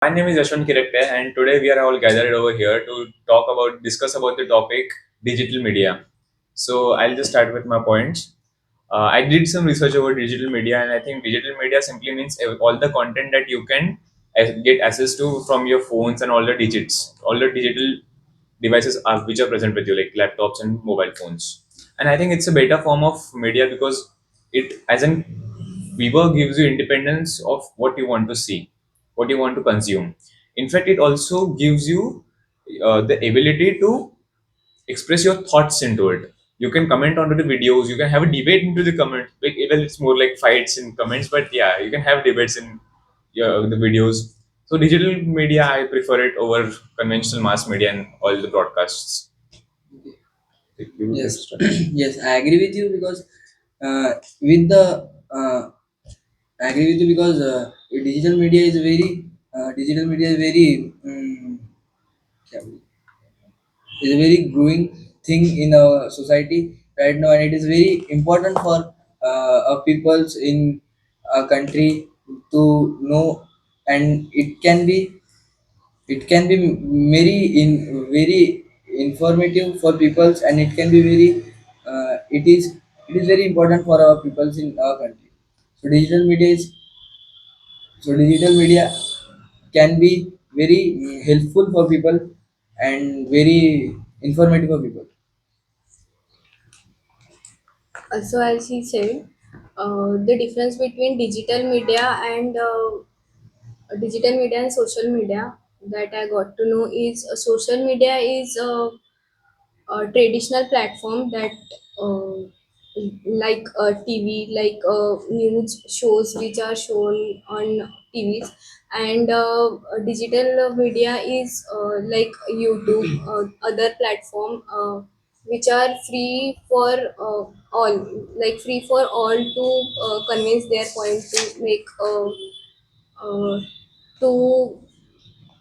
My name is Ashwin Kirekte, and today we are all gathered over here to discuss about the topic digital media. So I'll just start with my points. I did some research over digital media, and I think digital media simply means all the content that you can get access to from your phones and all the digital devices are which are present with you, like laptops and mobile phones. And I think it's a better form of media because it, as an Weaver, gives you independence of what you want to see, what you want to consume. In fact, it also gives you the ability to express your thoughts into it. You can comment onto the videos. You can have a debate into the comments. Like, well, it's more like fights in comments, but yeah, you can have debates in the videos. So digital media, I prefer it over conventional mass media and all the broadcasts. Yes, yes, I agree with you because with the I agree with you because digital media is very is a very growing thing in our society right now, and it is very important for our peoples in our country to know, and it can be very informative for peoples, and it is very important for our peoples in our country. So digital media can be very helpful for people and very informative for people. Also, as he said, the difference between digital media and social media that I got to know is social media is a traditional platform that like TV, like news shows which are shown on TVs, and digital media is like YouTube, other platform which are free for all, like free for all to convince their point uh, to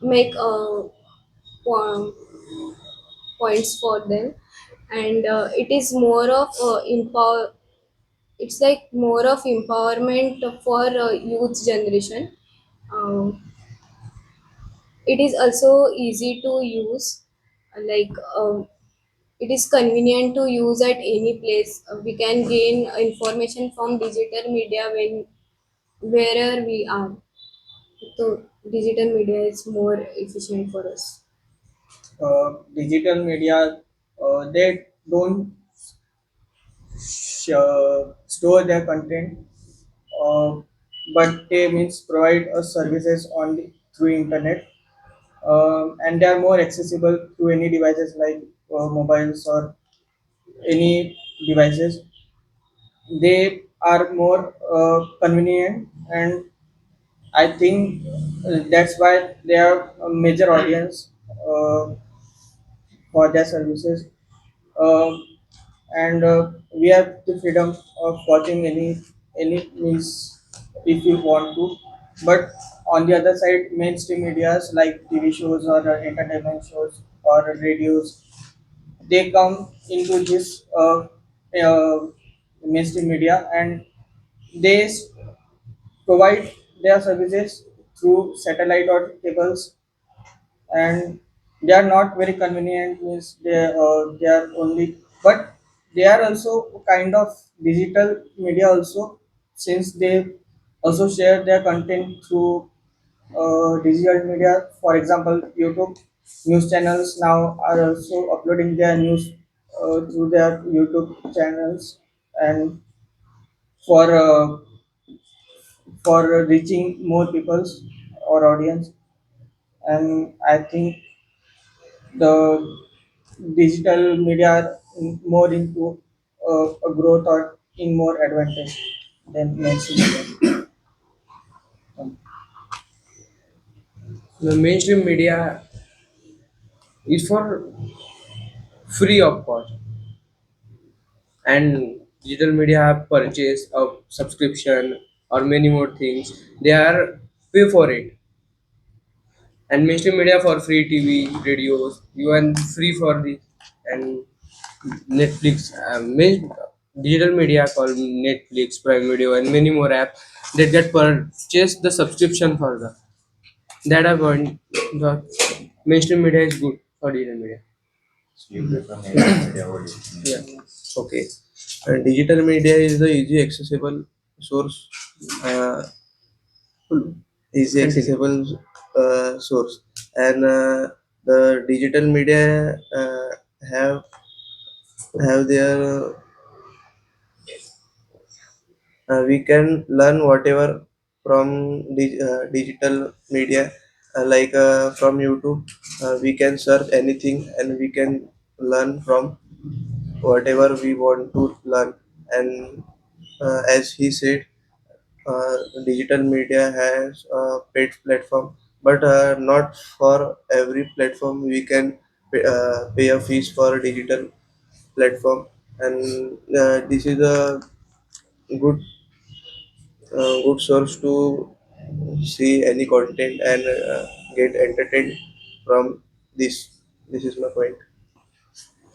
make points for them, and it is more of empower it's like more of empowerment for youth generation. um, it is also easy to use, like it is convenient to use at any place. We can gain information from digital media when wherever we are, so digital media is more efficient for us. Digital media, they don't store their content, uh, but they means provide us services on through internet, and they are more accessible through any devices like mobiles or any devices. They are more convenient, and I think that's why they are a major audience for their services. Um, and we have the freedom of watching any news if we want to. But on the other side, mainstream medias like TV shows or entertainment shows or radios, they come into this mainstream media, and they provide their services through satellite or cables, and they are not very convenient, means they are only, but they are also kind of digital media also, since they also share their content through digital media. For example, YouTube news channels now are also uploading their news through their YouTube channels, and for reaching more peoples or audience. And I think the digital media are more into a growth or in more advantage than mainstream media. The mainstream media is for free of cost, and digital media have purchase of subscription or many more things. They are pay for it, and mainstream media for free TV, radios. You are free for this, and Netflix. Digital media called Netflix, Prime Video, and many more apps that get purchase the subscription for the. That I point. The mainstream media is good for digital media. So you prefer mainstream media over digital media? Yeah. Okay. Digital media is the easy accessible source. Uh, Easy Continue. accessible source, and the digital media have their we can learn whatever from digital media, like from YouTube. We can search anything and we can learn from whatever we want to learn. And as he said, uh, digital media has a paid platform, but not for every platform we can pay a fees for a digital platform. And this is a good good source to see any content and get entertained from this. This is my point.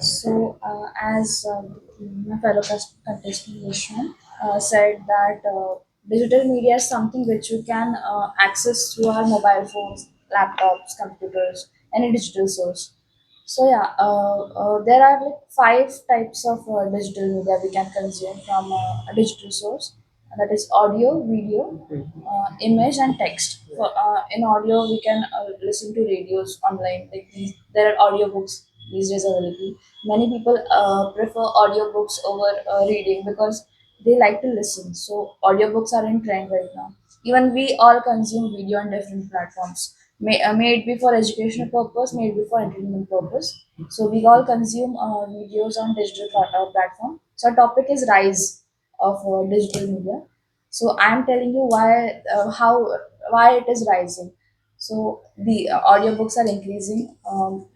So, as my fellow contestant Vishnu said that digital media is something which you can access through our mobile phones, laptops, computers, any digital source. So yeah, there are like five types of digital media we can consume from a digital source. That is audio, video, image, and text. In audio, we can listen to radios online. Like there are audiobooks these days available. Many people prefer audiobooks over reading because they like to listen. So audiobooks are in trend right now. Even we all consume video on different platforms. May it be for educational purpose, may it be for entertainment purpose. So we all consume videos on digital platform. So our topic is rise of digital media. So I'm telling you why it is rising. So the audiobooks are increasing.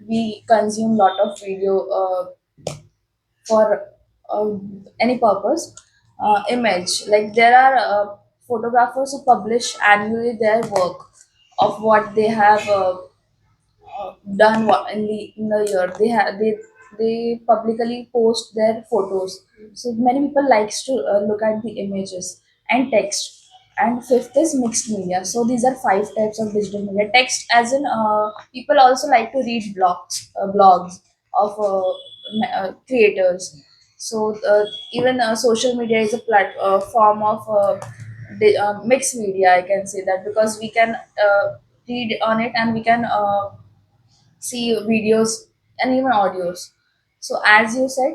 We consume lot of video for any purpose. Image, like there are photographers who publish annually their work of what they have done in the year. They publicly post their photos. So many people likes to look at the images and text. And fifth is mixed media. So these are five types of digital media. Text, as in people also like to read blogs of creators. So even social media is a form of mixed media. I can say that because we can read on it and we can see videos and even audios. So as you said,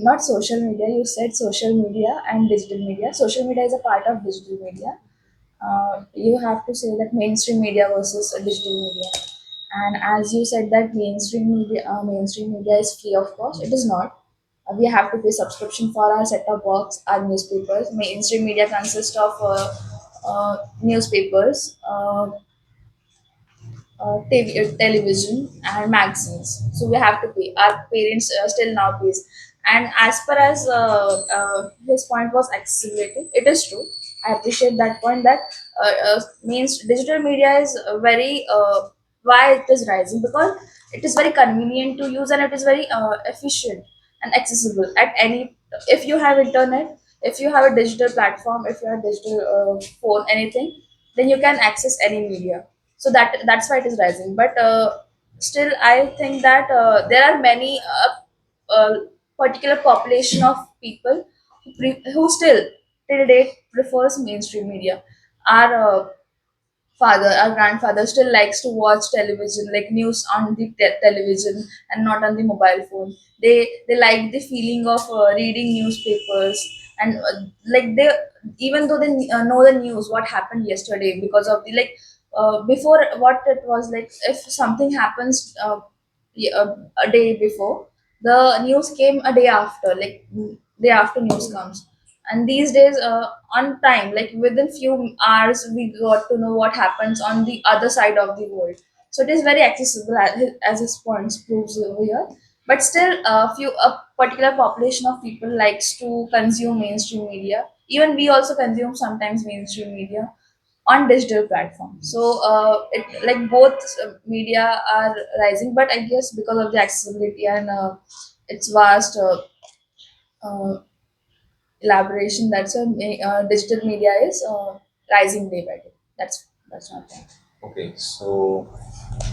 not social media, you said social media and digital media. Social media is a part of digital media. You have to say that mainstream media versus digital media. And as you said that mainstream media is free of cost, it is not. We have to pay subscription for our set-top box, our newspapers. Mainstream media consists of newspapers, television and magazines. So we have to pay. Our parents still now pays. And as per as his point was accessibility, it is true. I appreciate that point that means digital media is very why it is rising because it is very convenient to use and it is very efficient and accessible at any. If you have internet, if you have a digital platform, if you have digital phone, anything, then you can access any media. So that's why it is rising. But still I think that there are many particular population of people who still till date prefers mainstream media. Our our grandfather still likes to watch television, like news on the television and not on the mobile phone. They like the feeling of reading newspapers and like they, even though they know the news what happened yesterday because of the like before what it was like if something happens a day before, the news came a day after, like day after news comes. And these days on time, like within few hours we got to know what happens on the other side of the world. So it is very accessible as his points proves over here. But still a particular population of people likes to consume mainstream media. Even we also consume sometimes mainstream media on digital platforms. So it like both media are rising, but I guess because of the accessibility and its vast elaboration, that's a digital media is rising day by day. That's my point. Okay, so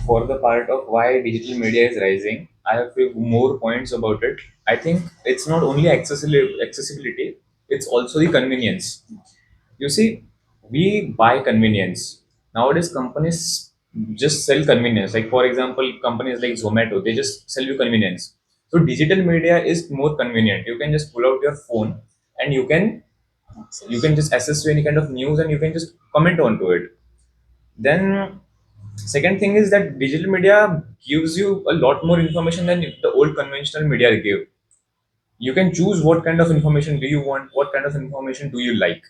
for the part of why digital media is rising, I have few more points about it. I think it's not only accessibility, it's also the convenience. You see, we buy convenience. Nowadays, companies just sell convenience. Like, for example, companies like Zomato, they just sell you convenience. So, digital media is more convenient. You can just pull out your phone and you can just access to any kind of news and you can just comment onto it. Then, second thing is that digital media gives you a lot more information than the old conventional media give. You can choose what kind of information do you want, what kind of information do you like.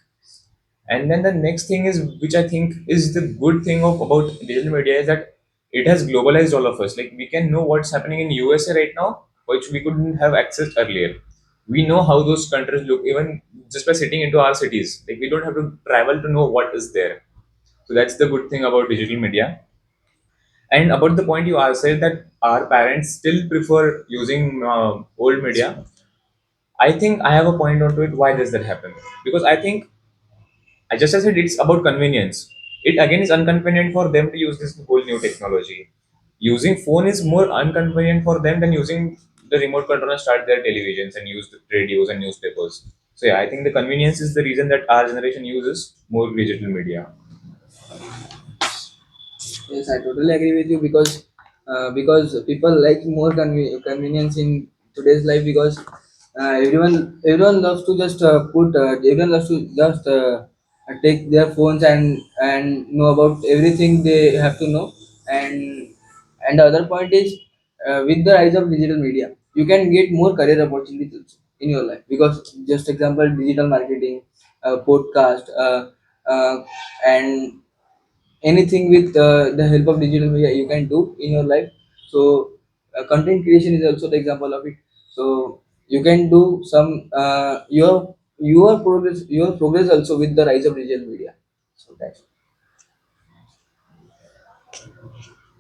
And then the next thing is, which I think is the good thing of about digital media, is that it has globalized all of us. Like we can know what's happening in USA right now, which we couldn't have access earlier. We know how those countries look even just by sitting into our cities. Like we don't have to travel to know what is there. So that's the good thing about digital media. And about the point you are said that our parents still prefer using old media. I think I have a point onto it. Why does that happen? Because I think I just said it's about convenience. It again is inconvenient for them to use this whole new technology. Using phone is more inconvenient for them than using the remote control and start their televisions and use the radios and newspapers. So yeah, I think the convenience is the reason that our generation uses more digital media. Yes, I totally agree with you because people like more convenience in today's life because everyone loves to just everyone loves to just take their phones and know about everything they have to know. And the other point is with the rise of digital media you can get more career opportunities in your life because just example digital marketing, podcast, and anything with the help of digital media you can do in your life. So content creation is also the example of it. So you can do some your progress also with the rise of digital media. So that's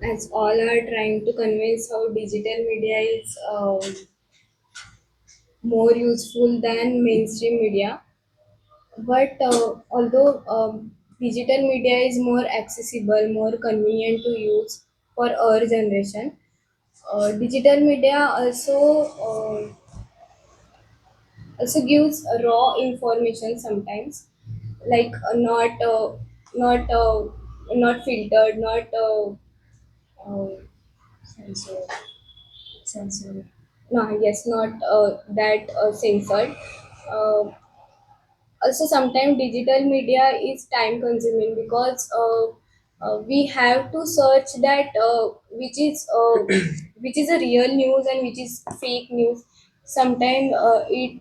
As all are trying to convince how digital media is more useful than mainstream media. But although digital media is more accessible, more convenient to use for our generation, digital media also gives raw information sometimes, like not not filtered, not uh, Sensor, sensor. no, yes, not that censored. Uh, Also sometimes digital media is time consuming because we have to search that which is a real news and which is fake news. Sometimes it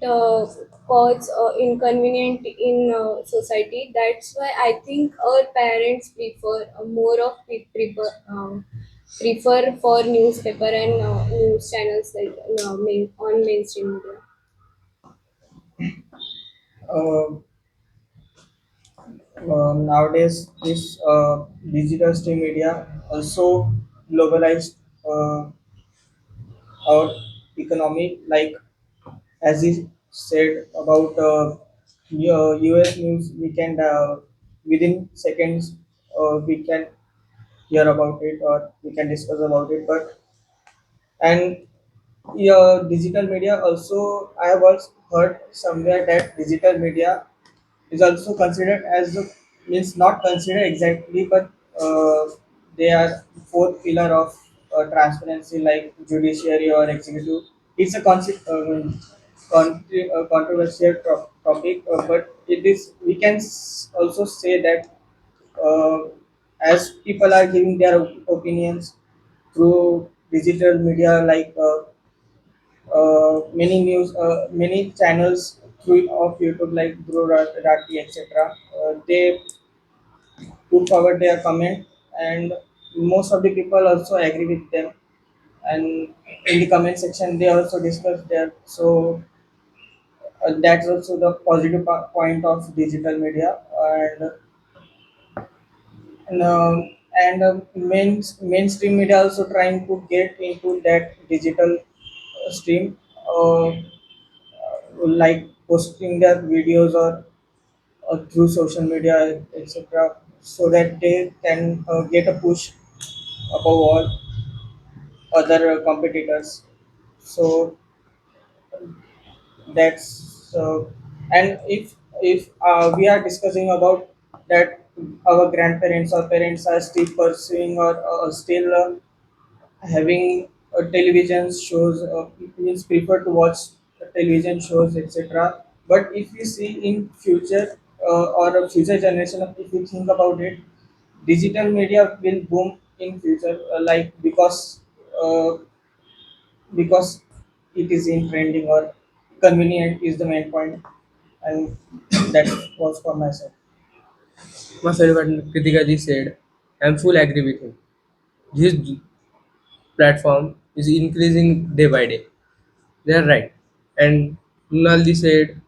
cause inconvenient in society. That's why I think our parents prefer prefer for newspaper and news channels like on mainstream media. uh, Nowadays this digital stream media also globalized our economy, like as he said about US news, we can within seconds we can hear about it or we can discuss about it. But and yeah, digital media also, I have also heard somewhere that digital media is also considered as the, means not considered exactly, but uh, they are fourth pillar of transparency, like judiciary or executive. It's a controversial topic, but it is, we can also say that uh, as people are giving their opinions through digital media, like many news, many channels through of YouTube like Guru Rati, etc. They put forward their comment, and most of the people also agree with them. And in the comment section, they also discuss their, so that's also the positive point of digital media. And mainstream media also trying to get into that digital stream, like posting their videos or through social media, etc. so that they can get a push above all other competitors. So that's and if we are discussing about that our grandparents or parents are still pursuing or still having television shows, means prefer to watch television shows, etc. But if we see in future or a future generation, if we think about it, digital media will boom in future, like uh, because it is in trending or convenient is the main point, and that was for myself. My fellow partner Kritika ji said, I'm full agree with him. This platform is increasing day by day. They are right. And Naldi said,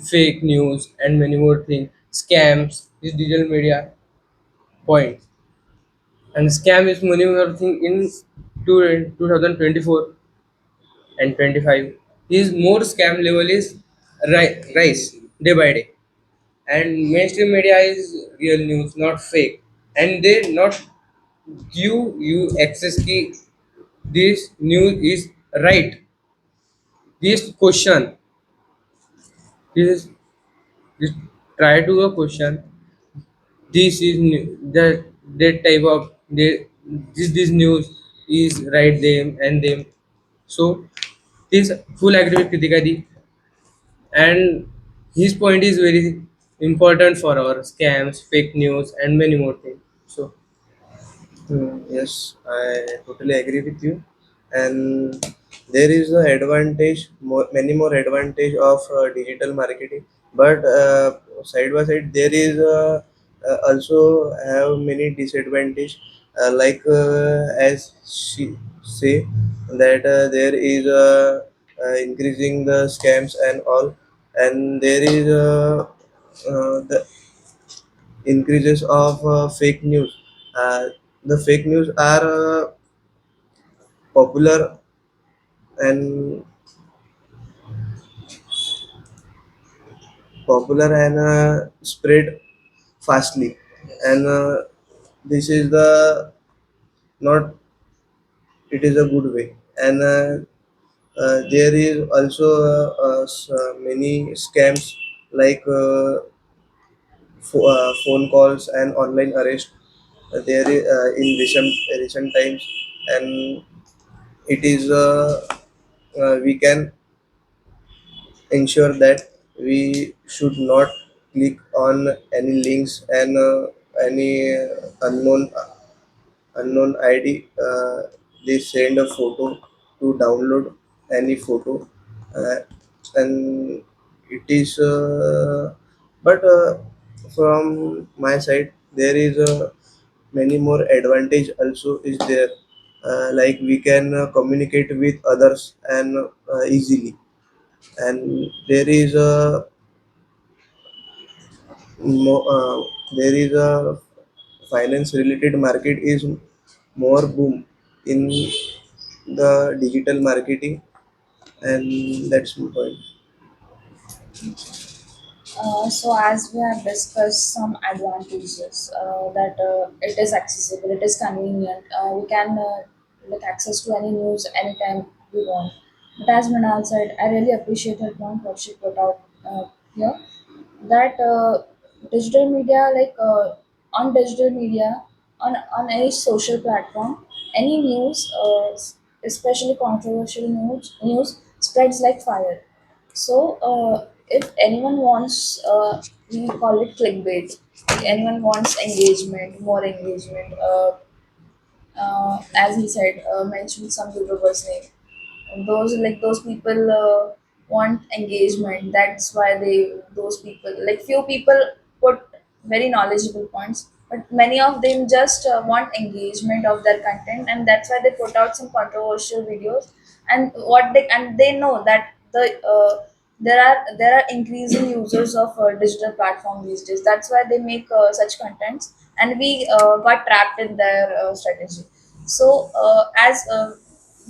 fake news and many more things, scams, is digital media point. And scam is many more thing in 2024 and 25. Is more scam level is rise day by day. And mainstream media is real news, not fake. And they not give you access key. This news is right. This question, this, this try to a question. This is that type of this news is right them and them. So this full agree with Kritikadi, and his point is very important for our scams, fake news, and many more things. So Yes, I totally agree with you. And there is a advantage, many more advantage of digital marketing. But side by side, there is also have many disadvantage. As she say that there is increasing the scams and all, and there is the increases of fake news. Uh, the fake news are popular and spread fastly, and this is the not it is a good way. And there is also many scams like phone calls and online arrest. There is in recent times, and it is we can ensure that we should not click on any links and any unknown ID. They send a photo to download any photo, uh, and it is. But from my side, there is many more advantage also is there. Like we can communicate with others and easily, and there is a there is a finance related market is more boom in the digital marketing, and that's my point. So as we have discussed some advantages, that it is accessible, it is convenient, we can get access to any news anytime we want. But as Manal said, I really appreciate her point what she put out here, that digital media, like on digital media, on any social platform, any news, especially controversial news spreads like fire. So, if anyone wants, we call it clickbait. If anyone wants engagement, more engagement. As he said, mentioned some YouTubers' name. And those people want engagement. That's why those people, like few people put very knowledgeable points, but many of them just want engagement of their content, and that's why they put out some controversial videos. And they know that there are increasing users of digital platform these days. That's why they make such contents, and we got trapped in their strategy. So as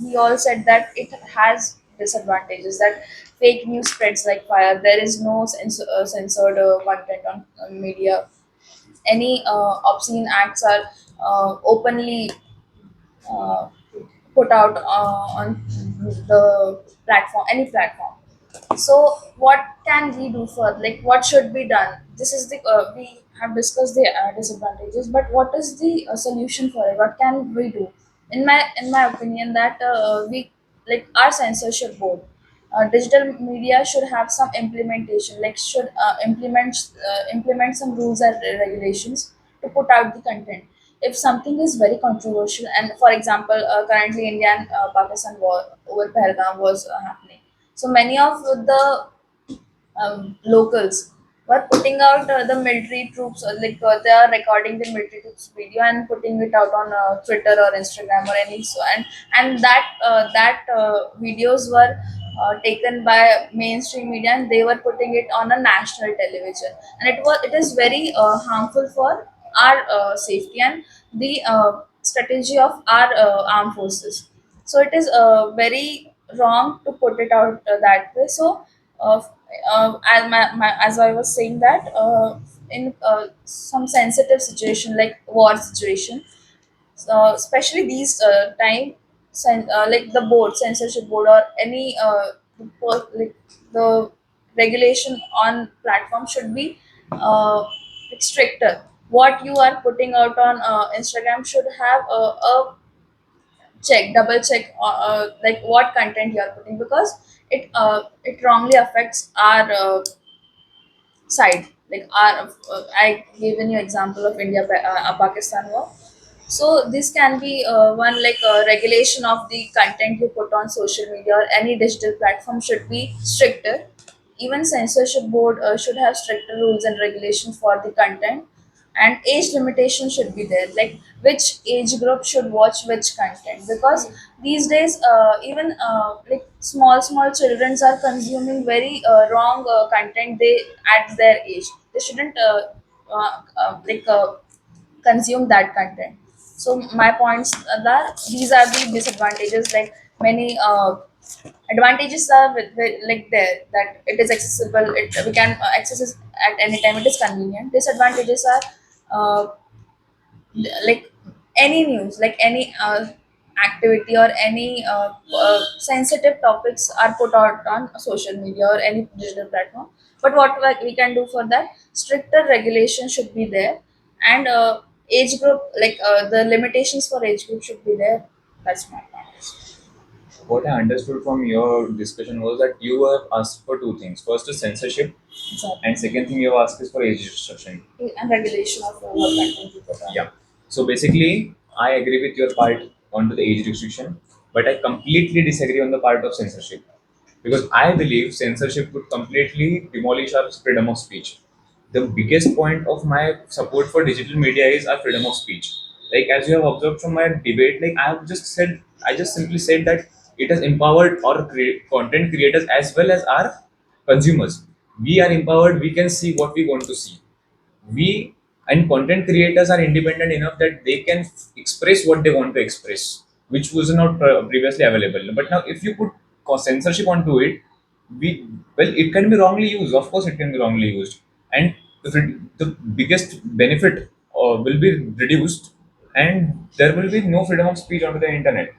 we all said that it has disadvantages, that fake news spreads like fire. There is no censored content on media. any obscene acts are openly uh, put out on the platform, any platform. So what can we do for, like, what should be done? This is the we have discussed the disadvantages, but what is the solution for it? What can we do? In my opinion, that we, like, our censorship board, digital media should have some implementation, like should implement some rules and regulations to put out the content. If something is very controversial, and for example, currently India and Pakistan war over Pahalgam was happening, so many of the locals were putting out the military troops, they are recording the military troops video and putting it out on Twitter or Instagram or any, so, and that videos were taken by mainstream media, and they were putting it on a national television, and it is very harmful for our safety and the strategy of our armed forces. So it is very wrong to put it out that way. So uh, as I was saying that in some sensitive situation like war situation, especially these time, like the board, censorship board, or any like the regulation on platform should be like stricter. What you are putting out on Instagram should have a double check, like what content you are putting, because it wrongly affects our side, like our I given you example of India Pakistan war. So this can be one, like regulation of the content you put on social media or any digital platform should be stricter. Even censorship board should have stricter rules and regulations for the content, and age limitation should be there, like which age group should watch which content, because these days even like small children are consuming very wrong content they at their age. They shouldn't consume that content. So my points are that these are the disadvantages. Like many advantages are like there, that it is accessible, we can access it at any time, it is convenient. Disadvantages are uh, like any news, like any activity or any sensitive topics are put out on social media or any digital platform. But what we can do for that, stricter regulation should be there, and age group, like the limitations for age group should be there. That's my point. What I understood from your discussion was that you have asked for two things. First is censorship, Exactly. and second thing you have asked is for age restriction. And regulation of what content you put on. Yeah. So basically, I agree with your part onto the age restriction, but I completely disagree on the part of censorship because I believe censorship would completely demolish our freedom of speech. The biggest point of my support for digital media is our freedom of speech. Like as you have observed from my debate, like I just simply said that it has empowered our content creators as well as our consumers. We are empowered. We can see what we want to see. We and content creators are independent enough that they can express what they want to express, which was not previously available. But now if you put censorship onto it, we well, it can be wrongly used. Of course it can be wrongly used, and the biggest benefit will be reduced, and there will be no freedom of speech onto the internet.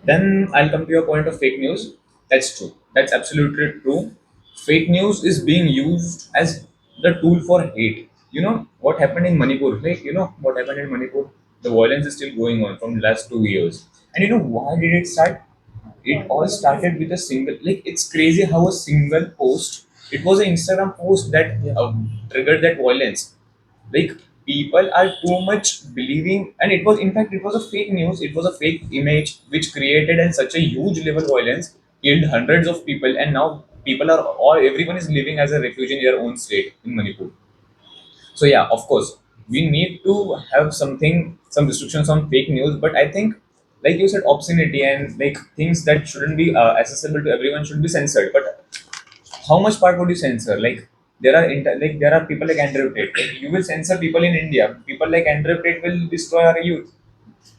Then I'll come to your point of fake news. That's true. That's absolutely true. Fake news is being used as the tool for hate. You know what happened in Manipur? Like, you know what happened in Manipur? The violence is still going on from last 2 years. And you know why did it start? It all started with a single, like, it's crazy how a single post, it was an Instagram post that triggered that violence. Like people are too much believing, and it was, in fact, it was a fake news, it was a fake image which created and such a huge level violence, killed hundreds of people, and now people are all, everyone is living as a refugee in their own state in Manipur. So yeah, of course, we need to have some restrictions on fake news, but I think, like you said, obscenity and like things that shouldn't be accessible to everyone should be censored. But how much part would you censor? Like like there are people like Andrew Tate. Like you will censor people in India. People like Andrew Tate will destroy our youth.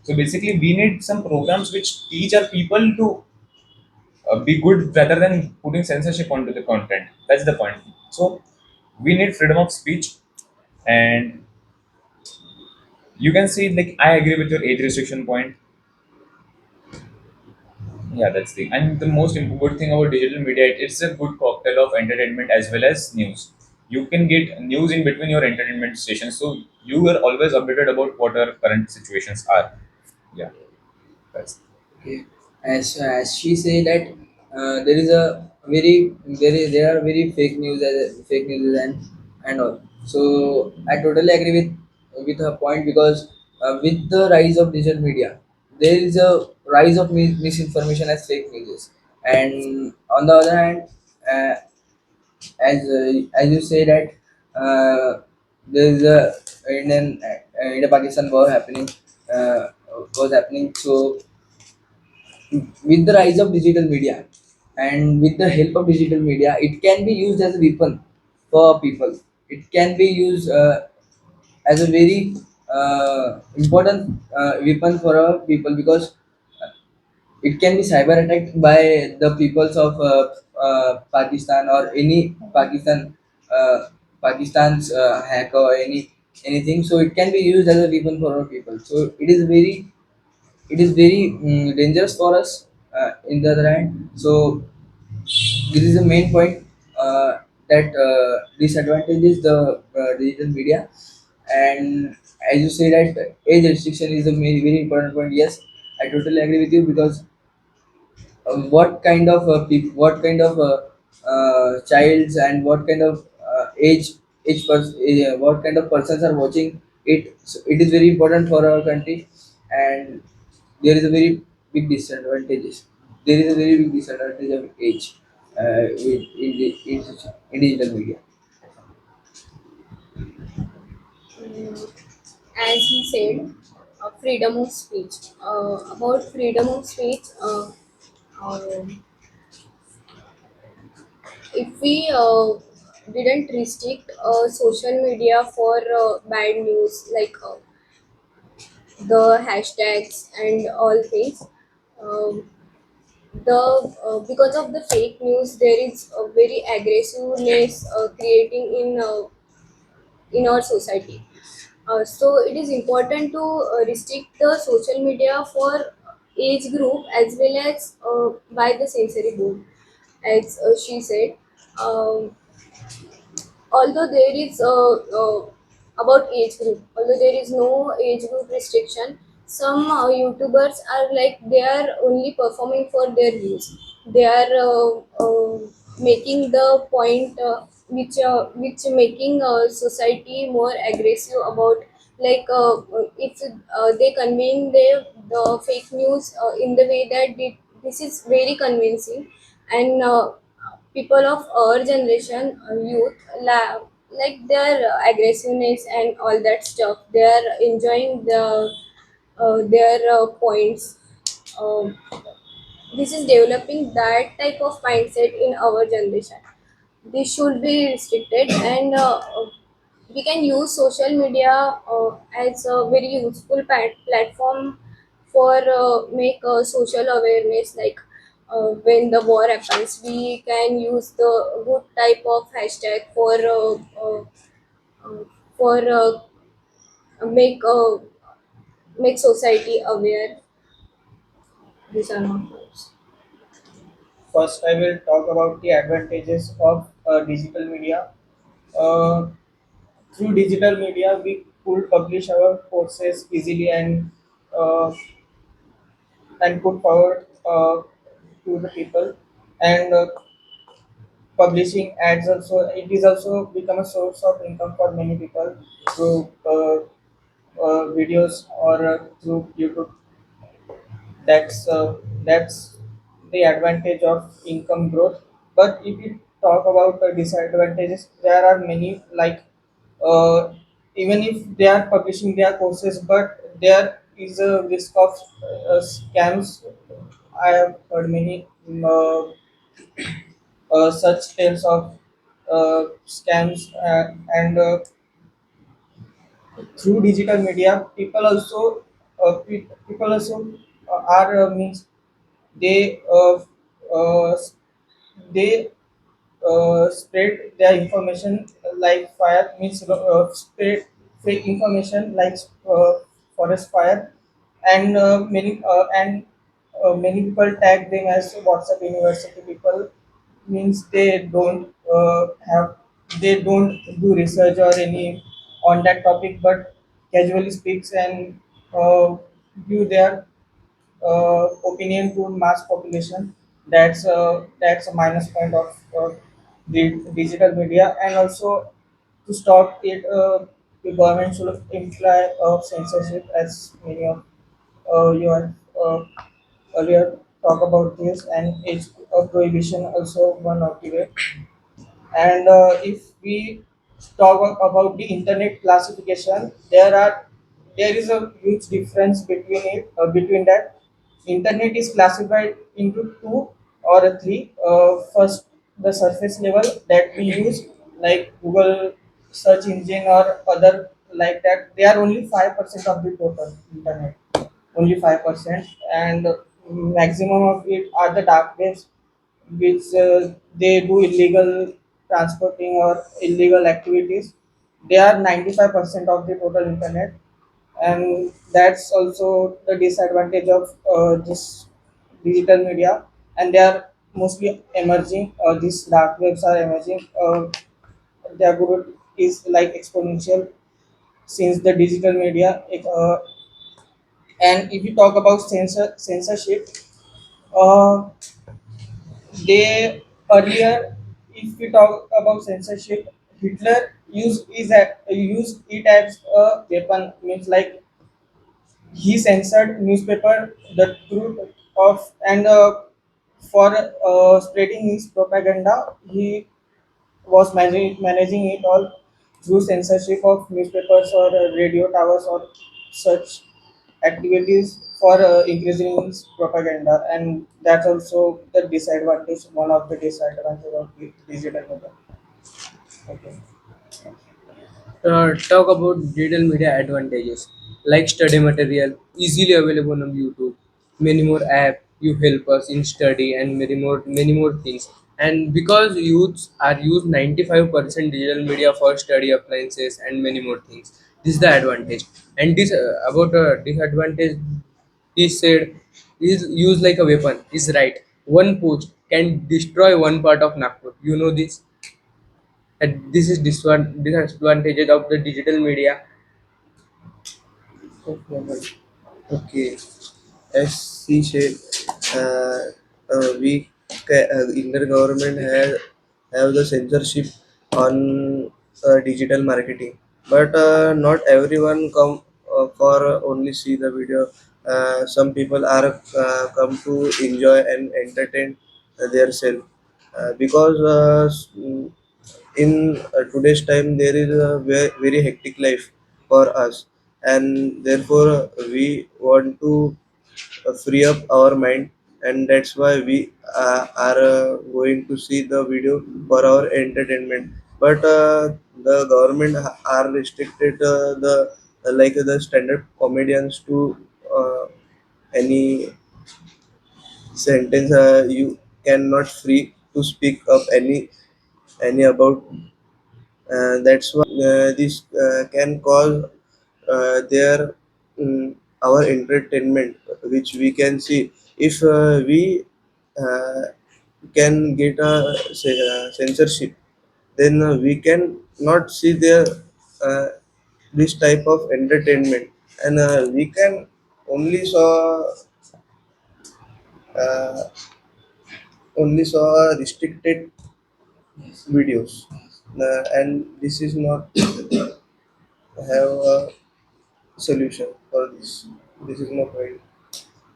So basically, we need some programs which teach our people to be good rather than putting censorship onto the content. That's the point. So we need freedom of speech, And you can see, like, I agree with your age restriction point. Yeah, that's the and the most good thing about digital media, it's a good cocktail of entertainment as well as news. You can get news in between your entertainment stations, so you are always updated about what our current situations are. Yeah, that's Okay. As she say that there is a very there are very fake news and all. So I totally agree with her point because with the rise of digital media, there is a rise of misinformation as fake news. And on the other hand, uh, as you say that there is a India Pakistan war happening was happening. So with the rise of digital media and with the help of digital media, it can be used as a weapon for people. It can be used as a very important weapon for our people because it can be cyber attacked by the peoples of Pakistan or any Pakistan's hacker or anything. So it can be used as a weapon for our people. So it is very dangerous for us in the other hand. So this is the main point that disadvantages the digital media. And as you say that age restriction is a very, very important point. Yes, I totally agree with you because what kind of what kind of childs and what kind of what kind of persons are watching it. So it is very important for our country, and there is a very big disadvantages. There is a very big disadvantage of age in digital media. Mm, as he said, freedom of speech. About freedom of speech, um, if we didn't restrict social media for bad news like the hashtags and all things, um, the because of the fake news, there is a very aggressiveness creating in our society. So it is important to restrict the social media for age group as well as by the sensory board, as she said. Um, although there is about age group, although there is no age group restriction, some YouTubers are like they are only performing for their views. They are making the point which making society more aggressive about, like if they conveying the fake news in the way that this is very convincing, and people of our generation, youth, like their aggressiveness and all that stuff, they are enjoying their points. Um, this is developing that type of mindset in our generation. This should be restricted, and we can use social media as a very useful platform for make social awareness, like when the war happens we can use the good type of hashtag uh, for make make society aware. These are my points. First, I will talk about the advantages of digital media. Uh, Through digital media, we could publish our courses easily uh, and put forward to the people. And publishing ads also, it is also become a source of income for many people through videos or through YouTube. That's the advantage of income growth. But if you talk about the disadvantages, there are many, like uh, even if they are publishing their courses, but there is a risk of scams. I have heard many such tales of scams, and through digital media, people also are means they they spread their information like fire, means spread fake information like forest fire, and many people tag them as WhatsApp University people, means they don't do research or any on that topic, but casually speaks and give their opinion to mass population. That's a minus point of the digital media. And also, to stop it, the government should imply censorship, as many of you have earlier talk about this, and age prohibition also one of the way. And if we talk about the internet classification, there is a huge difference between between that. Internet is classified into two or three. First, the surface level that we use, like Google search engine or other like that. They are only 5% of the total internet, only 5%, and maximum of it are the dark webs, which they do illegal transporting or illegal activities. They are 95% of the total internet, and that's also the disadvantage of this digital media. And they are mostly emerging. These dark webs are emerging. Their growth is like exponential since the digital media. And if you talk about censorship, uh, they earlier, if we talk about censorship, Hitler used it as a weapon. Means like he censored newspaper, the truth of, and for spreading his propaganda, he was managing it all through censorship of newspapers or radio towers or such activities for increasing his propaganda. And that's also the disadvantage, one of the disadvantage of the digital media. Okay. Talk about digital media advantages like study material easily available on YouTube, many more app you help us in study and many more things. And because youths are used 95% digital media for study appliances and many more things, this is the advantage. And this about disadvantage, he said is used like a weapon is right. One post can destroy one part of Nagpur, you know this. And this is disadvantages of the digital media. Okay. Okay. As she said, uh, Indian government have the censorship on digital marketing, but not everyone come for only see the video. Some people are come to enjoy and entertain their self, because in today's time there is a very hectic life for us, and therefore we want to free up our mind, and that's why we are going to see the video for our entertainment. But the government are restricted the like the standard comedians to any sentence. You cannot free to speak up any about. That's why this can cause their our entertainment, which we can see if we uh, can get a censorship, then we can not see their uh, this type of entertainment, and we can only uh, saw restricted videos, and this is not have a solution for this. This is my point.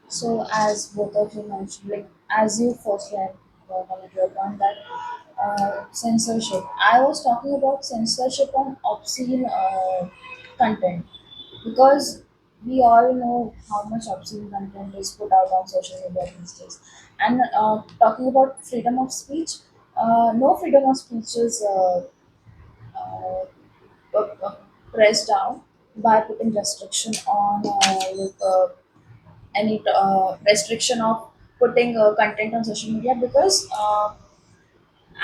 So, as both of you mentioned, like as you first had come to your point that censorship. I was talking about censorship on obscene content because we all know how much obscene content is put out on social media these days. And talking about freedom of speech, no freedom of speech is uh, pressed down by putting restriction on any restriction of putting content on social media because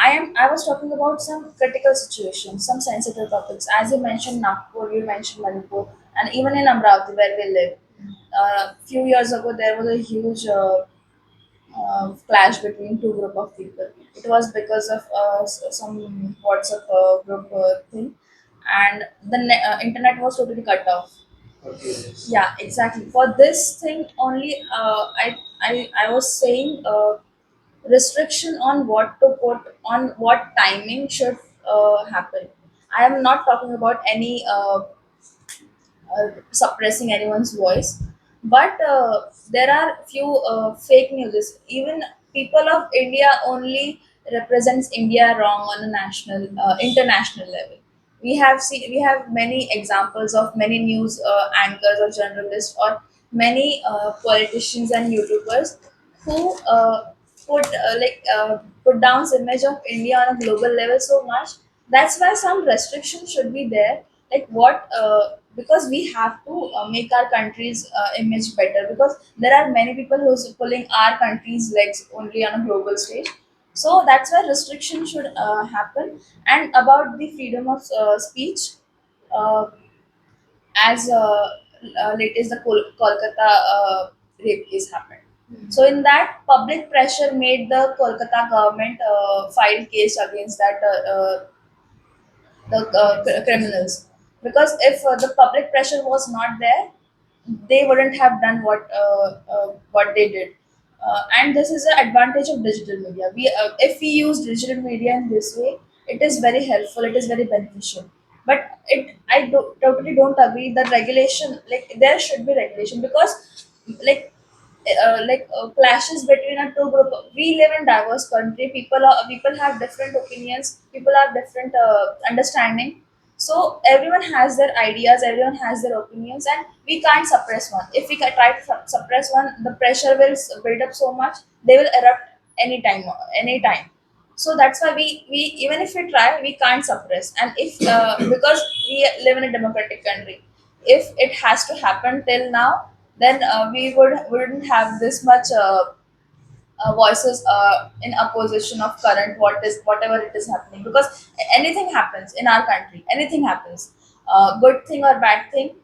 I was talking about some critical situations, some sensitive topics. As you mentioned Nagpur, you mentioned Manipur, and even in Amravati where we live. Few years ago, there was a huge clash between two group of people. It was because of some WhatsApp group thing, and the internet was totally cut off. Yeah, exactly. For this thing only, I was saying restriction on what to put on what timing should happen. I am not talking about any suppressing anyone's voice, but there are few fake news. Even people of India only represents India wrong on a national, international level. We have many examples of many news anchors or journalists or many politicians and YouTubers who put put down the image of India on a global level so much. That's why some restrictions should be there. Like what? Because we have to make our country's image better. Because there are many people who's pulling our country's legs only on a global stage. So that's why restriction should happen. And about the freedom of speech, uh, as latest the Kolkata rape case happened. So in that, public pressure made the Kolkata government file case against that criminals, because if the public pressure was not there, they wouldn't have done what they did. And this is the advantage of digital media. We If we use digital media in this way, it is very helpful, it is very beneficial. But totally don't agree that regulation, like there should be regulation, because like clashes between a two group. We live in diverse country. People have different opinions. People have different understanding. So everyone has their ideas. Everyone has their opinions, and we can't suppress one. If we try to suppress one, the pressure will build up so much. They will erupt anytime. Anytime. So that's why we even if we try, we can't suppress. And if because we live in a democratic country, if it has to happen till now, then we wouldn't have this much voices in opposition of current whatever it is happening, because anything happens in our country, anything happens, good thing or bad thing,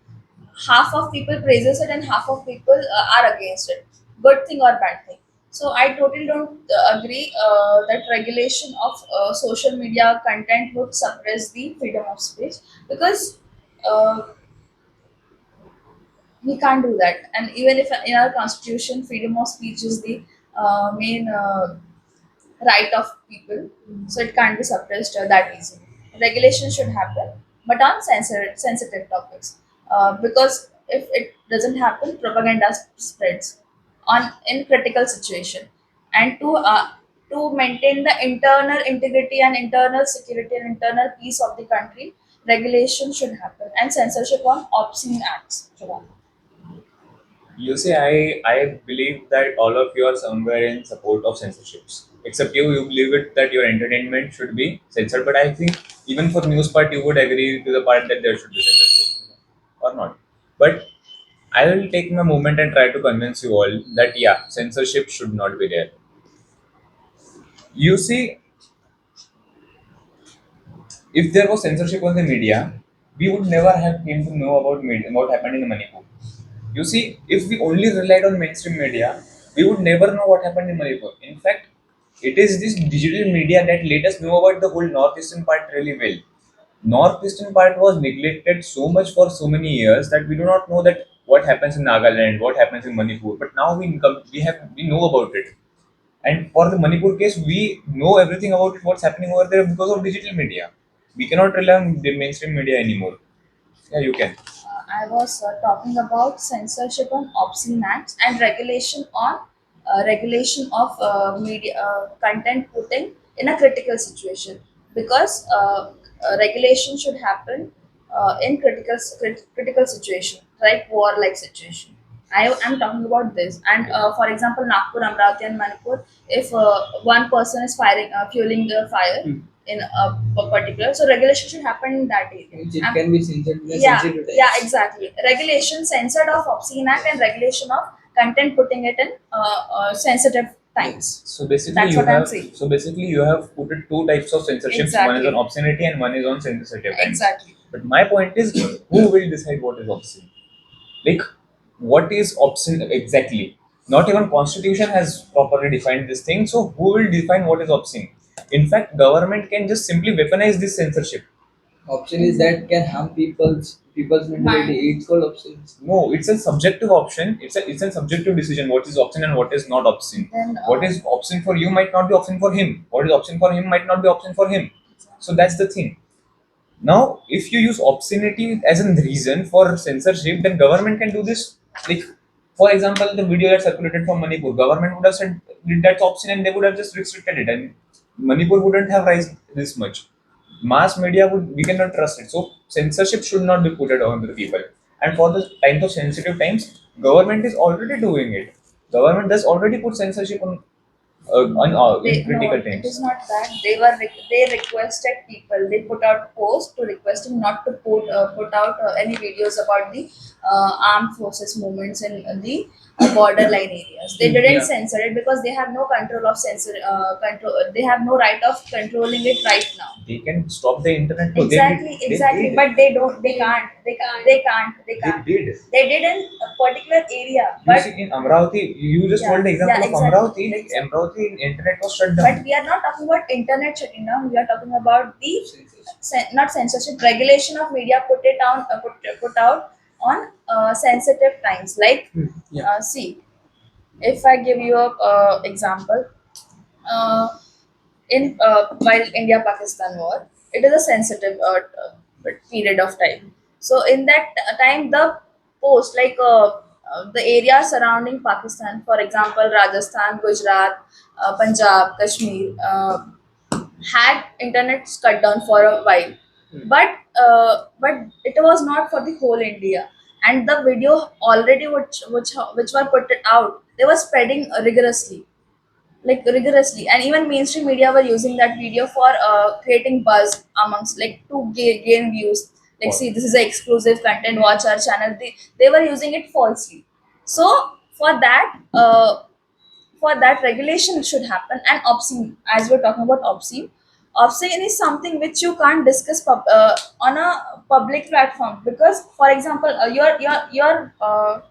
half of people praises it and half of people are against it, good thing or bad thing. So I totally don't agree that regulation of social media content would suppress the freedom of speech, because uh, we can't do that. And even if in our constitution freedom of speech is the main right of people, so it can't be suppressed that easily. Regulation should happen, but on sensitive topics, because if it doesn't happen, propaganda spreads on in critical situation. And to maintain the internal integrity and internal security and internal peace of the country, regulation should happen, and censorship on obscene acts should happen. You see, I believe that all of you are somewhere in support of censorships. Except you believe it that your entertainment should be censored. But I think even for news part, you would agree to the part that there should be censorship, or not. But I will take my moment and try to convince you all that yeah, censorship should not be there. You see, if there was censorship on the media, we would never have came to know about media, what happened in Manipur. You see, if we only relied on mainstream media, we would never know what happened in Manipur. In fact, it is this digital media that let us know about the whole northeastern part really well. Northeastern part was neglected so much for so many years that we do not know that what happens in Nagaland, what happens in Manipur. But now we know about it. And for the Manipur case, we know everything about what's happening over there because of digital media. We cannot rely on the mainstream media anymore. Yeah, you can. I was talking about censorship on obscene acts and regulation of media content putting in a critical situation, because regulation should happen in critical situation, like war like situation. I am talking about this, and for example, Nagpur, Amravati, and Manipur. If one person is fueling the fire in a particular, so regulation should happen in that area. Which it Um, can be censored in a yeah, sensitive yeah, times. exactly. Regulation censored of obscene act and regulation of content putting it in sensitive times. So basically, That's you what I'm have saying. so basically you have put it two types of censorships. One is Exactly. on obscenity and one is on sensitive times. Exactly. But my point is, who will decide what is obscene? Like, what is obscene exactly? Not even Constitution has properly defined this thing. So who will define what is obscene? In fact, government can just simply weaponize this censorship. Option is that can harm people's mentality. It's called option. No, it's a subjective option. It's a subjective decision. What is obscene and what is not obscene. Then What is obscene for you might not be obscene for him. What is obscene for him might not be obscene for him. So that's the thing. Now, if you use obscenity as a reason for censorship, then government can do this. Like, for example, the video that circulated from Manipur, government would have said that's obscene and they would have just restricted it, and Manipur wouldn't have raised this much. Mass media would we cannot trust it. So censorship should not be put it on the people. And for the times of sensitive times, government is already doing it. Government does already put censorship in no, critical it times. is not that they requested people. They put out posts to requesting not to put out any videos about the armed forces movements in the borderline areas. They didn't Yeah. censor it because they have no control of censor control. They have no right of controlling it right now. They can stop the internet. No, Exactly, they exactly. did. But they don't. They can't. They can't. They can't. They They can't. did. They did in a particular area, You but see, in Amravati, you just yeah, told the example yeah, of exactly, Amravati. exactly. Amravati, internet was shut But down. we are not talking about internet shutting down. We are talking about the not censorship regulation of media. Put out on sensitive times. Like, Yeah. see, if I give you a example, uh, in while India Pakistan war, it is a sensitive period of time. So in that time, the post like the area surrounding Pakistan, for example, Rajasthan, Gujarat, Punjab, Kashmir, had internet cut down for a while, but it was not for the whole India. And the video already which were put it out, they were spreading rigorously, and even mainstream media were using that video for creating buzz amongst, like, to gain views, like, Wow. see, this is a exclusive content, watch our channel. They were using it falsely. So for that regulation should happen. And obscene, as we're talking about obscene is something which you can't discuss on a public platform, because, for example, you're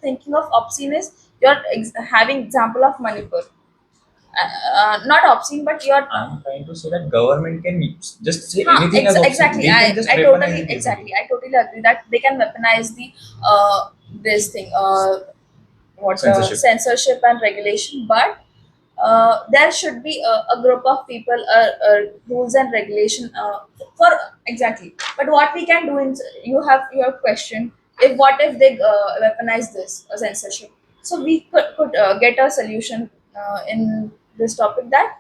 thinking of obscene is you're having example of Manipur, not obscene, but you're I'm trying to say that government can just say anything as obscene. exactly. They can just I weaponize totally it easily. exactly. I totally agree that they can weaponize the this thing, what Censorship. censorship and regulation, but there should be a group of people, rules and regulation for exactly. But what we can do is, you have your question, if what if they weaponize this censorship? So we could get a solution in this topic, that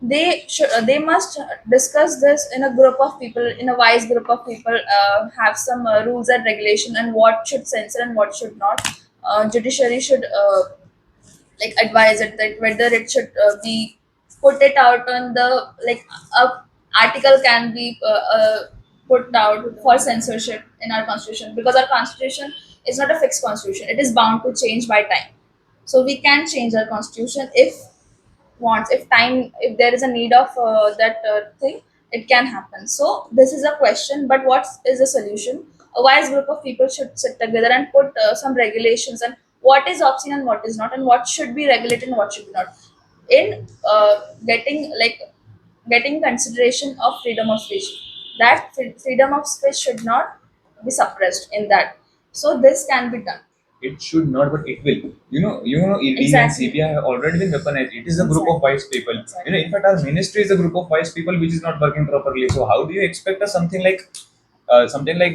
they must discuss this in a group of people, in a wise group of people, have some rules and regulation, and what should censor and what should not. Judiciary should like advise it, that whether it should be put it out on the, like, a article can be put out for censorship in our constitution, because our constitution is not a fixed constitution, it is bound to change by time. So we can change our constitution if there is a need of that thing, it can happen. So this is a question, but what is the solution? A wise group of people should sit together and put some regulations, and what is obscene and what is not, and what should be regulated and what should be not, in getting consideration of freedom of speech. That freedom of speech should not be suppressed in that. So this can be done. It should not, but it will. ED and Exactly. CBI have already been weaponized. It is a group of wise people. Exactly. In fact, our ministry is a group of wise people which is not working properly. So how do you expect something like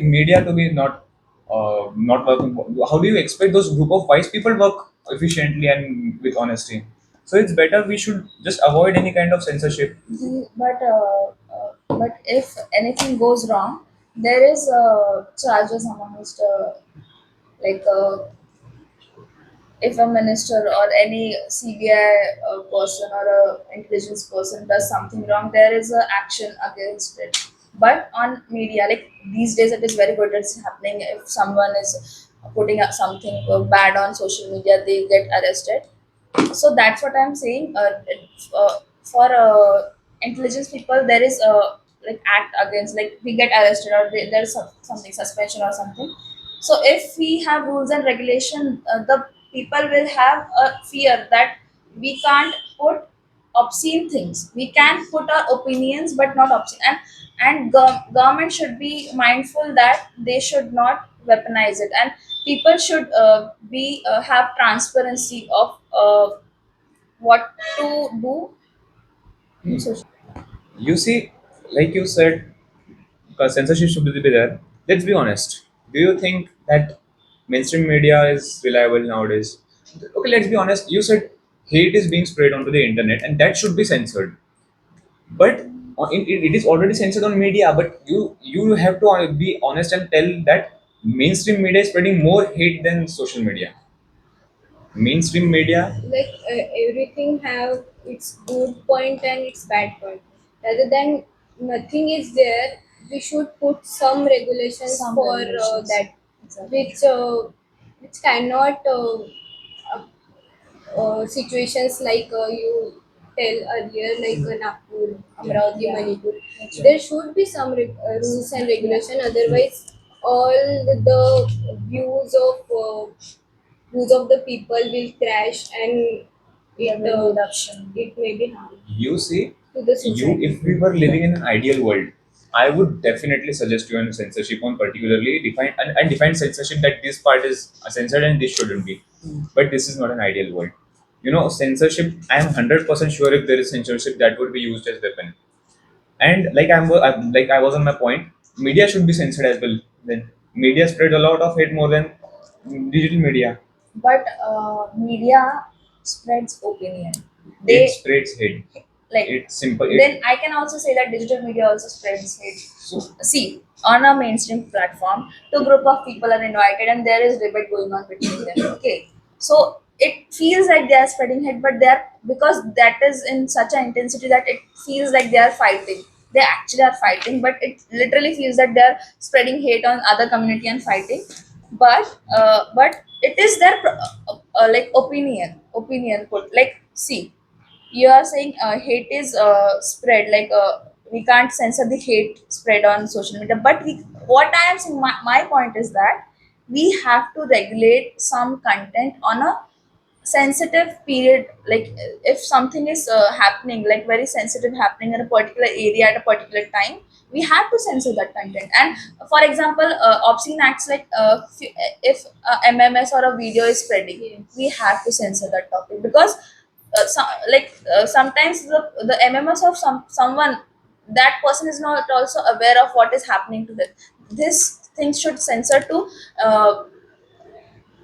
media to be not working? How do you expect those group of wise people work efficiently and with honesty? So it's better we should just avoid any kind of censorship. But if anything goes wrong, there is charges amongst, like, if a minister or any CBI person or a intelligence person does something wrong, there is a action against it. But on media, like, these days, it is very good. It's happening. If someone is putting up something bad on social media, they get arrested. So that's what I'm saying. For intelligence people, there is a like act against, like we get arrested or there is something suspension or something. So if we have rules and regulation, the people will have a fear that we can't put obscene things. We can put our opinions, but not obscene. And government should be mindful that they should not weaponize it, and people should be have transparency of what to do in social. You see, like you said, because censorship should be there. Let's be honest. Do you think that mainstream media is reliable nowadays? Okay, let's be honest. You said hate is being spread onto the internet, and that should be censored. But it is already censored on media. But you have to be honest and tell that mainstream media is spreading more hate than social media. Mainstream media, Like everything have its good point and its bad point. Rather than nothing is there, we should put some regulations Some for regulations. that, Exactly. which cannot situations like you tell earlier, like Nagpur, Amravati, Yeah. Manipur. That's right. There should be some rules and regulation. Otherwise, all the views of the people will crash, and There it will be eruption. it may be harm you see, to the you society. if we were living in an ideal world, I would definitely suggest you on censorship on particularly define and define censorship that this part is censored and this shouldn't be. But this is not an ideal world. Censorship. I am 100% sure if there is censorship that would be used as weapon. And like I was on my point, media should be censored as well. Then media spread a lot of hate more than digital media. But media spreads opinion. It They spreads hate. like It's simple. then I can also say that digital media also spreads hate. So See, on a mainstream platform, two group of people are invited and there is debate going on between them. Okay, so it feels like they are spreading hate, but they are, because that is in such an intensity that it feels like they are fighting. They actually are fighting, but it literally feels that they are spreading hate on other community and fighting. But it is their like opinion put, like, see, you are saying hate is spread, like we can't censor the hate spread on social media, but what I am saying, my point is that we have to regulate some content on a sensitive period. Like if something is happening, like very sensitive happening in a particular area at a particular time, we have to censor that content. And for example, obscene acts, like if mms or a video is spreading, Yes. we have to censor that topic, because sometimes the mms of someone, that person is not also aware of what is happening to them. This thing should censor to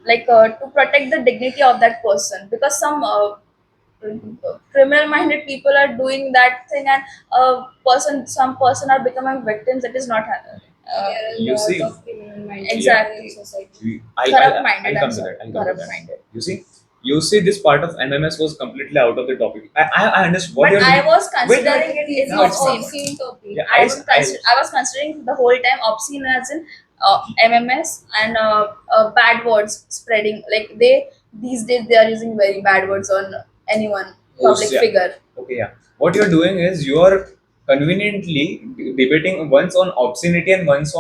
to protect the dignity of that person, because some criminal minded people are doing that thing, and some person are becoming victims. That is not There are you lots see, of criminal minded exactly. in society. Corrupt minded, I'll I'm come to sorry, that. I'll come to corrupt that. minded. You see, this part of MMS was completely out of the topic. I understand what But you're I doing. was Wait, considering wait. it in No, it's fine. obscene. Topic. Yeah, I was considering the whole time obscene as in MMS and bad words spreading. Like these days they are using very bad words on anyone, public yeah. figure. Okay, yeah. What you're doing is you're conveniently debating once on obscenity and once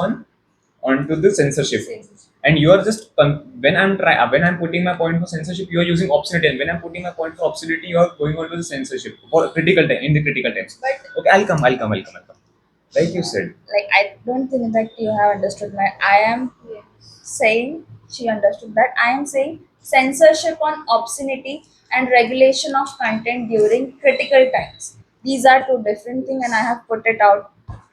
onto the censorship. And you are just when I'm putting my point for censorship, you are using obscenity, and when I'm putting my point for obscenity, you are going on to the censorship for critical time in the critical times. But Okay, I'll come. Like you said, like I don't think that you have understood my. I am Yes. saying she understood that. I am saying censorship on obscenity and regulation of content during critical times. These are two different things, and I have put it out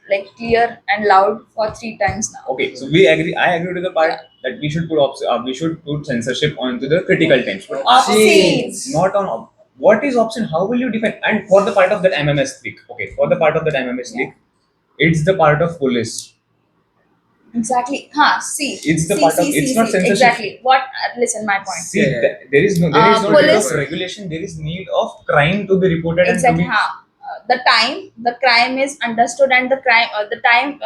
like clear and loud for 3 times now. okay. So we agree. I agree to the part Yeah. that we should put censorship onto the critical times, but Obscenes. not on what is obscene. How will you define? And for the part of that MMS leak, okay, for the part of that MMS Yeah. leak, it's the part of police. Exactly. Huh. See. It's the see, part see, of. see, It's not see. censorship. Exactly. What? Listen, my point. See, Yeah, yeah. there is no need Police- of regulation. There is need of crime to be reported Exactly. and to be. Huh. The crime is understood, and the time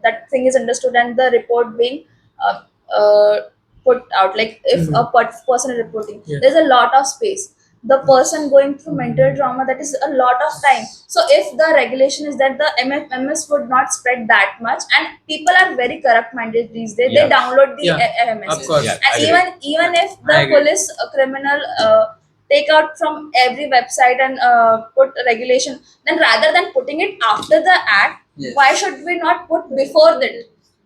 that thing is understood, and the report being uh, uh, put out. Like if a person is reporting, Yeah. there's a lot of space. the person going through mental trauma, that is a lot of time. So if the regulation is that the MMS would not spread that much, and people are very corrupt minded these days, Yeah. they download the Yeah, MMS. of course. Yeah, I And agree. even if I the agree. police criminal take out from every website and put regulation, then rather than putting it after the act, Yes. why should we not put before that?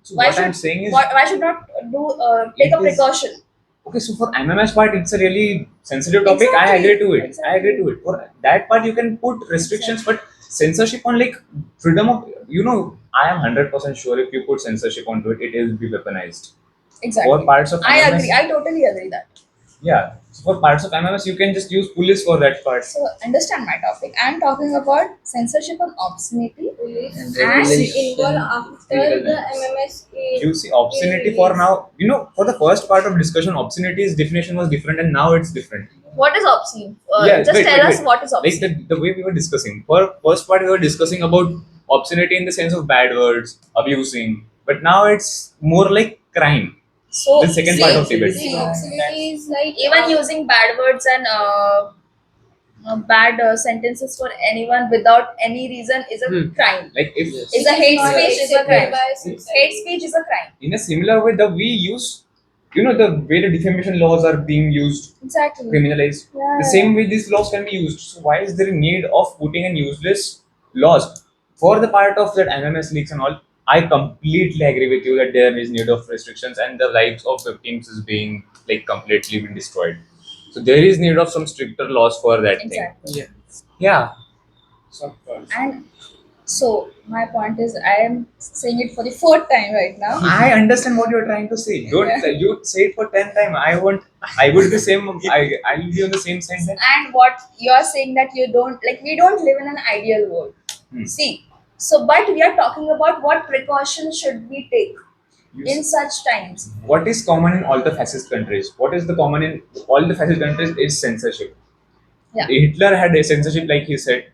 So Why what should I'm saying is, why should not do take It a is- precaution? okay, so for MMS part, it's a really sensitive topic. I Exactly, agree to it. I exactly. agree to it. For that part, you can put restrictions, but censorship on like freedom of, I am 100% sure if you put censorship onto it, it will be weaponized. Exactly. For parts of I MMS, agree. I totally agree that. yeah. So for parts of MMS, you can just use police for that part. So understand my topic. I'm talking about censorship on obscenity. Police And involved after the MMS. You see, obscenity for now, for the first part of discussion, obscenity's definition was different, and now it's different. What is obscene? Yeah, Just wait, tell wait, us wait. what is Like obscene. the way we were discussing. For first part, we were discussing about obscenity in the sense of bad words, abusing, but now it's more like crime. So The second part of debate. See, obscenity is like even using bad words and bad sentences for anyone without any reason is a crime. Like if Yes. Is a hate not speech is a accepted crime. by society. Hate speech is a crime. in a similar way, the we use, the way the defamation laws are being used, Exactly. criminalized. Yeah, The yeah. same way these laws can be used. So why is there a need of putting in useless laws? For the part of that MMS leaks and all, I completely agree with you that there is need of restrictions and the lives of victims is being like completely been destroyed. So there is need of some stricter laws for that thing. Exactly. Yeah. Yeah. And so my point is, I am saying it for the fourth time right now. I understand what you're trying to say. Don't you say it for 10 times. I would be same. I'll be on the same side then. And what you're saying that you don't like, we don't live in an ideal world. Hmm. See, so but we are talking about what precautions should we take You in such times. What is common in all the fascist countries? What is the common in all the fascist countries is censorship. Yeah. Hitler had a censorship, like he said.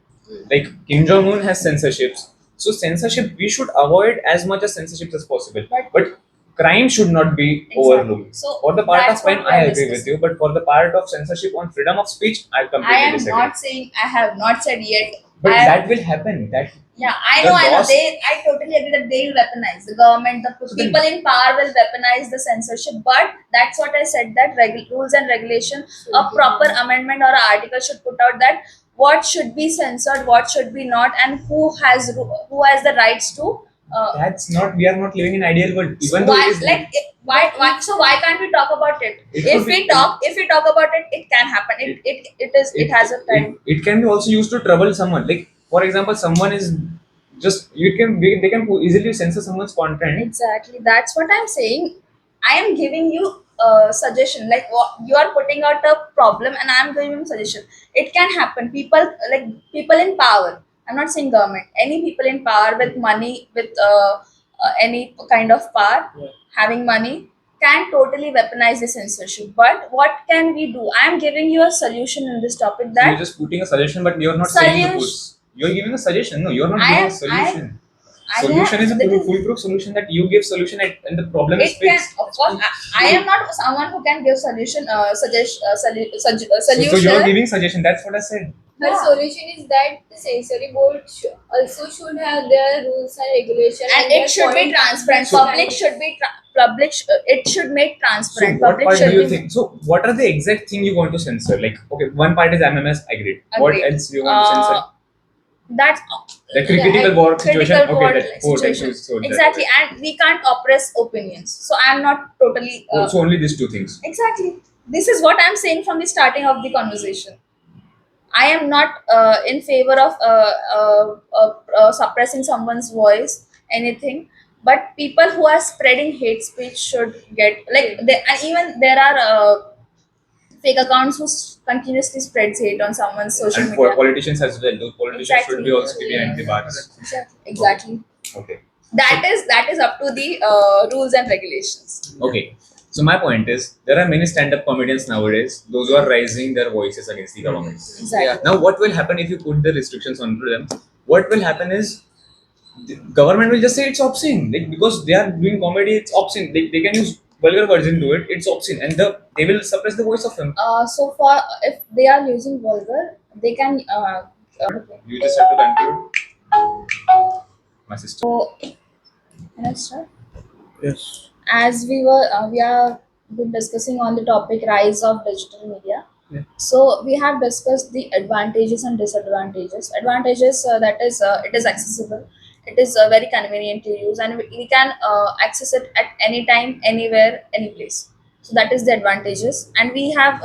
Like Kim Jong Un has censorships. So censorship, we should avoid as much as censorship as possible. But crime should not be Exactly. overlooked. So For the part that's of crime, what we I are agree with discussing. you. But for the part of censorship on freedom of speech, I I completely am disagree. not saying, I have not said yet. But I am- that will happen. That Yeah, I The know. laws- I totally agree that they will weaponize the government. The So then- people in power will weaponize the censorship. But that's what I said. That rules and regulation, a proper amendment or article should put out that what should be censored, what should be not, and who has the rights to. that's not. We are not living in ideal world. Even though Why it is. why so why can't we talk about it? It could If we talk about it, it can happen. It has a time. It can be also used to trouble someone. Like for example, someone is just they can easily censor someone's content. Exactly. That's what I'm saying. I am giving you a suggestion. Like you are putting out a problem, and I am giving you a suggestion. It can happen. People in power. I'm not saying government. Any people in power with money, with any kind of power, having money, can totally weaponize the censorship. But what can we do? I am giving you a solution in this topic. So That you're just putting a suggestion, but you're not saying the Solution- push. You're giving a suggestion. No, you're not I giving am- a solution. I Solution have- is a that is- foolproof solution that you give solution and the problem is it can, fixed. of course. I am not someone who can give solution. Solution. So you're giving suggestion. That's what I said. Her solution is that the sensory board also should have their rules and regulations, And it should be transparent. Public should be it should make So transparent. what Public part should do you be think? So what are the exact thing you want to censor? Like okay, one part is MMS. Agreed. What Agreed. else you want to censor? That's The critical war situation. critical Okay, board that court situation. issues. So that- Exactly, and we can't oppress opinions. So I'm not totally So only these two things. exactly. This is what I'm saying from the starting of the conversation. I am not in favor of suppressing someone's voice, anything. But people who are spreading hate speech should get and even there are fake accounts who continuously spreads hate on someone's social And for media. politicians as well. Those politicians Exactly. should be also be behind the bars. Exactly. Okay. That is up to the rules and regulations. Okay. So my point is, there are many stand-up comedians nowadays, those who are raising their voices against the government. Exactly. Yeah. Now, what will happen if you put the restrictions onto them? What will happen is, the government will just say it's obscene, like because they are doing comedy, it's obscene. They can use vulgar version to it, it's obscene, and they will suppress the voice of him. So for if they are using vulgar, they can. You just have to conclude, my sister. So, can I start? Yes. As we are been discussing on the topic rise of digital media. Yeah. So we have discussed the advantages and disadvantages. Advantages, that is, it is accessible, it is very convenient to use, and we can access it at any time, anywhere, any place. So that is the advantages, and we have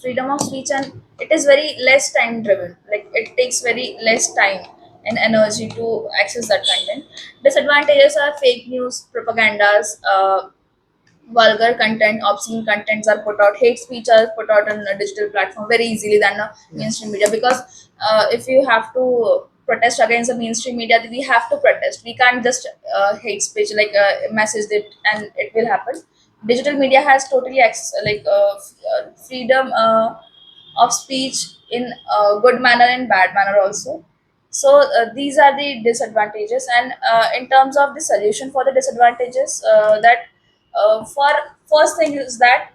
freedom of speech, and it is very less time driven. Like it takes very less time and energy to access that content. Disadvantages are fake news, propagandas, vulgar content, obscene contents are put out, hate speech are put out on a digital platform very easily than a mainstream media. Because if you have to protest against the mainstream media, we have to protest. We can't just hate speech like message it and it will happen. Digital media has totally freedom of speech in good manner and bad manner also. So these are the disadvantages, and in terms of the solution for the disadvantages, that for first thing is that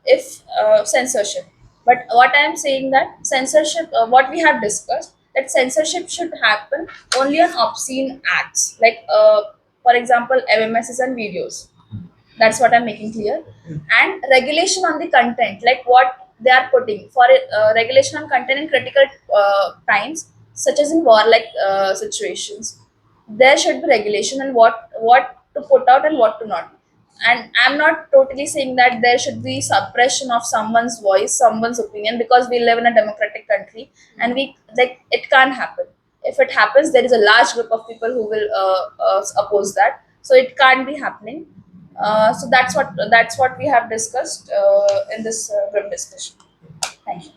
if censorship. But what I am saying that censorship, what we have discussed, that censorship should happen only on obscene acts, like for example mmss and videos. That's what I'm making clear. And regulation on the content, like what they are putting for regulation on content in critical times, such as in warlike situations. There should be regulation on what to put out and what to not. And I'm not totally saying that there should be suppression of someone's voice, someone's opinion, because we live in a democratic country, and we like it can't happen. If it happens, there is a large group of people who will oppose that, so it can't be happening. So that's what we have discussed in this group discussion. Thank you.